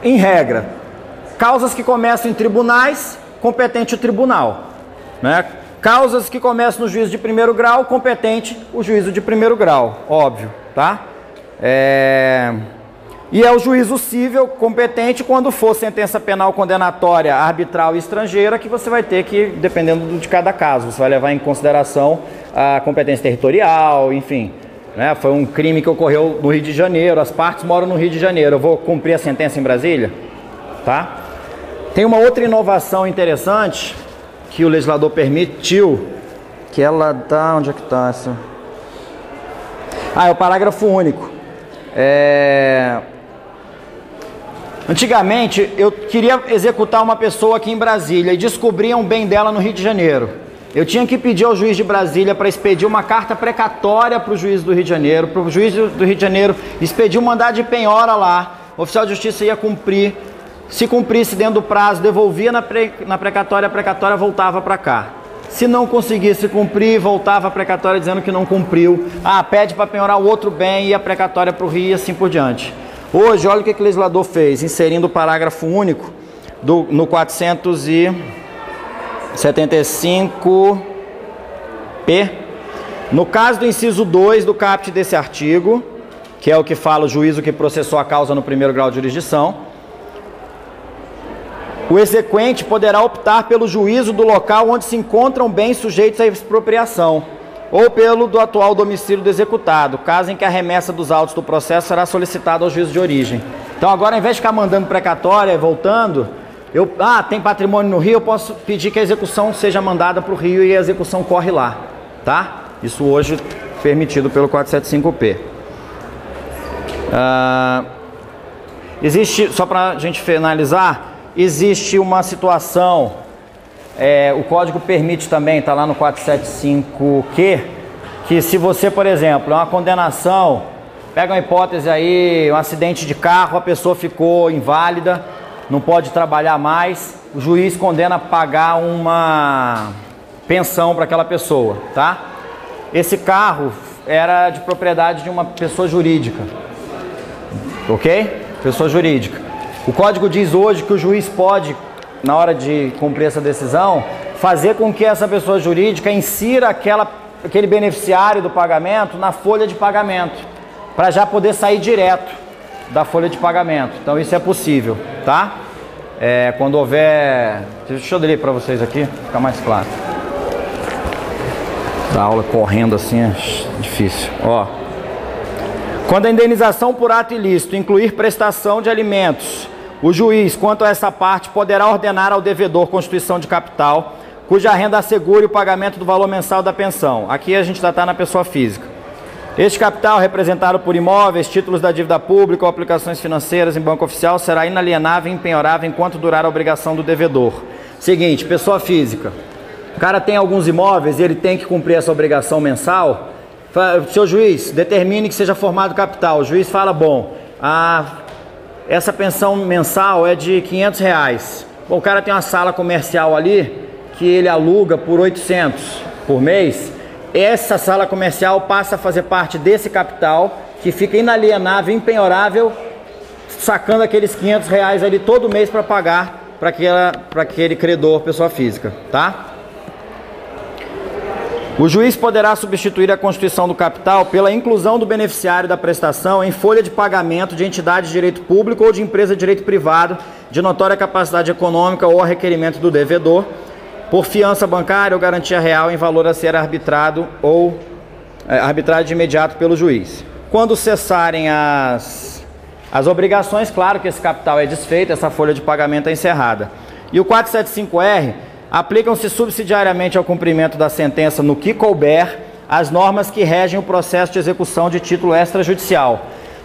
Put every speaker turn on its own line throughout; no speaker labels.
em regra, causas que começam em tribunais, competente o tribunal, né? Causas que começam no juízo de primeiro grau, competente o juízo de primeiro grau, óbvio, tá? E é o juízo cível competente quando for sentença penal condenatória, arbitral e estrangeira, que você vai ter que, dependendo de cada caso, você vai levar em consideração a competência territorial, enfim, né? Foi um crime que ocorreu no Rio de Janeiro, as partes moram no Rio de Janeiro, eu vou cumprir a sentença em Brasília, tá? Tem uma outra inovação interessante que o legislador permitiu, que ela tá... Onde é que tá essa? É o parágrafo único. Antigamente, eu queria executar uma pessoa aqui em Brasília e descobria um bem dela no Rio de Janeiro. Eu tinha que pedir ao juiz de Brasília para expedir uma carta precatória para o juiz do Rio de Janeiro, para o juiz do Rio de Janeiro expedir um mandado de penhora lá, o oficial de justiça ia cumprir. Se cumprisse dentro do prazo, devolvia na precatória, a precatória voltava para cá. Se não conseguisse cumprir, voltava a precatória dizendo que não cumpriu. Pede para penhorar o outro bem e a precatória para o Rio e assim por diante. Hoje, olha o que o legislador fez, inserindo o parágrafo único no 475p. No caso do inciso 2 do caput desse artigo, que é o que fala o juízo que processou a causa no primeiro grau de jurisdição, o exequente poderá optar pelo juízo do local onde se encontram bens sujeitos à expropriação, ou pelo do atual domicílio do executado, caso em que a remessa dos autos do processo será solicitada ao juízo de origem. Então agora, ao invés de ficar mandando precatória e voltando, tem patrimônio no Rio, eu posso pedir que a execução seja mandada para o Rio e a execução corre lá, tá? Isso hoje permitido pelo 475p. Existe, só para a gente finalizar, existe uma situação, o código permite também, está lá no 475Q, que se você, por exemplo, é uma condenação, pega uma hipótese aí, um acidente de carro, a pessoa ficou inválida, não pode trabalhar mais, o juiz condena a pagar uma pensão para aquela pessoa, tá? Esse carro era de propriedade de uma pessoa jurídica, ok? Pessoa jurídica. O código diz hoje que o juiz pode, na hora de cumprir essa decisão, fazer com que essa pessoa jurídica insira aquele beneficiário do pagamento na folha de pagamento, para já poder sair direto da folha de pagamento. Então isso é possível, tá? Quando houver... Deixa eu ler para vocês aqui, fica mais claro. A aula correndo assim é difícil. Quando a indenização por ato ilícito incluir prestação de alimentos, o juiz, quanto a essa parte, poderá ordenar ao devedor constituição de capital, cuja renda assegure o pagamento do valor mensal da pensão. Aqui a gente já está na pessoa física. Este capital, representado por imóveis, títulos da dívida pública ou aplicações financeiras em banco oficial, será inalienável e empenhorável enquanto durar a obrigação do devedor. Seguinte, pessoa física. O cara tem alguns imóveis e ele tem que cumprir essa obrigação mensal. Seu juiz, determine que seja formado capital. O juiz fala, essa pensão mensal é de R$500. Bom, o cara tem uma sala comercial ali que ele aluga por 800 por mês. Essa sala comercial passa a fazer parte desse capital que fica inalienável, empenhorável, sacando aqueles R$500 ali todo mês para pagar para aquele credor, pessoa física, tá? O juiz poderá substituir a constituição do capital pela inclusão do beneficiário da prestação em folha de pagamento de entidade de direito público ou de empresa de direito privado de notória capacidade econômica ou a requerimento do devedor, por fiança bancária ou garantia real em valor a ser arbitrado ou arbitrado de imediato pelo juiz. Quando cessarem as obrigações, claro que esse capital é desfeito, essa folha de pagamento é encerrada. E o 475R... aplicam-se subsidiariamente ao cumprimento da sentença no que couber as normas que regem o processo de execução de título extrajudicial.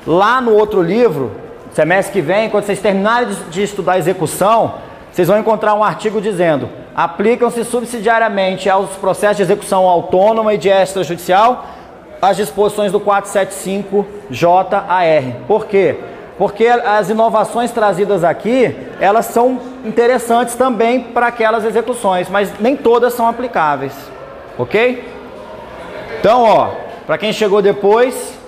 Lá no outro livro, semestre que vem, quando vocês terminarem de estudar a execução, vocês vão encontrar um artigo dizendo: aplicam-se subsidiariamente aos processos de execução autônoma e de extrajudicial as disposições do 475JAR. Por quê? Porque as inovações trazidas aqui, elas são interessantes também para aquelas execuções, mas nem todas são aplicáveis, ok? Então, para quem chegou depois,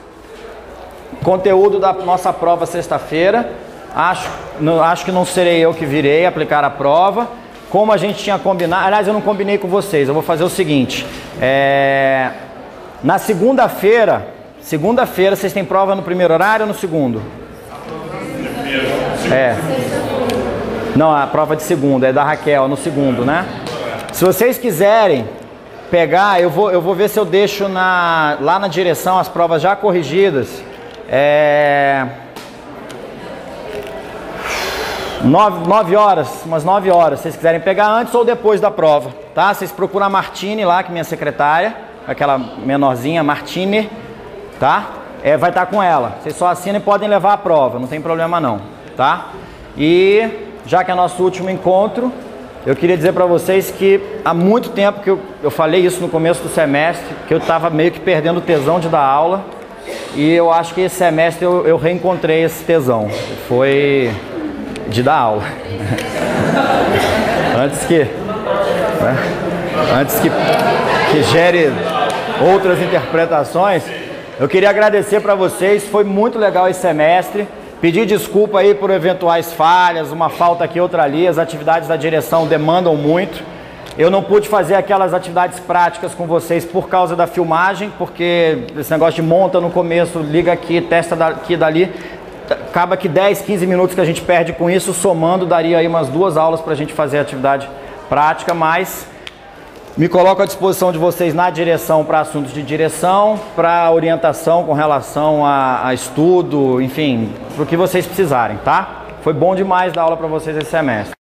conteúdo da nossa prova sexta-feira, Acho que não serei eu que virei aplicar a prova. Como a gente tinha combinado, aliás, eu não combinei com vocês, eu vou fazer o seguinte, na segunda-feira, vocês têm prova no primeiro horário ou no segundo? Não, a prova de segunda, é da Raquel, no segundo, né? Se vocês quiserem pegar, eu vou ver se eu deixo lá na direção as provas já corrigidas. 9 horas, umas 9 horas, se vocês quiserem pegar antes ou depois da prova, tá? Vocês procuram a Martine lá, que é minha secretária, aquela menorzinha, Martine, tá? Vai estar com ela. Vocês só assinam e podem levar a prova, não tem problema não, tá? E já que é nosso último encontro, eu queria dizer para vocês que há muito tempo que eu falei isso no começo do semestre, que eu estava meio que perdendo o tesão de dar aula, e eu acho que esse semestre eu reencontrei esse tesão. Foi de dar aula. Antes que gere outras interpretações, eu queria agradecer para vocês, foi muito legal esse semestre. Pedir desculpa aí por eventuais falhas, uma falta aqui, outra ali, as atividades da direção demandam muito. Eu não pude fazer aquelas atividades práticas com vocês por causa da filmagem, porque esse negócio de monta no começo, liga aqui, testa daqui e dali, acaba que 10, 15 minutos que a gente perde com isso, somando, daria aí umas 2 aulas para a gente fazer a atividade prática, mas me coloco à disposição de vocês na direção para assuntos de direção, para orientação com relação a estudo, enfim, para o que vocês precisarem, tá? Foi bom demais dar aula para vocês esse semestre.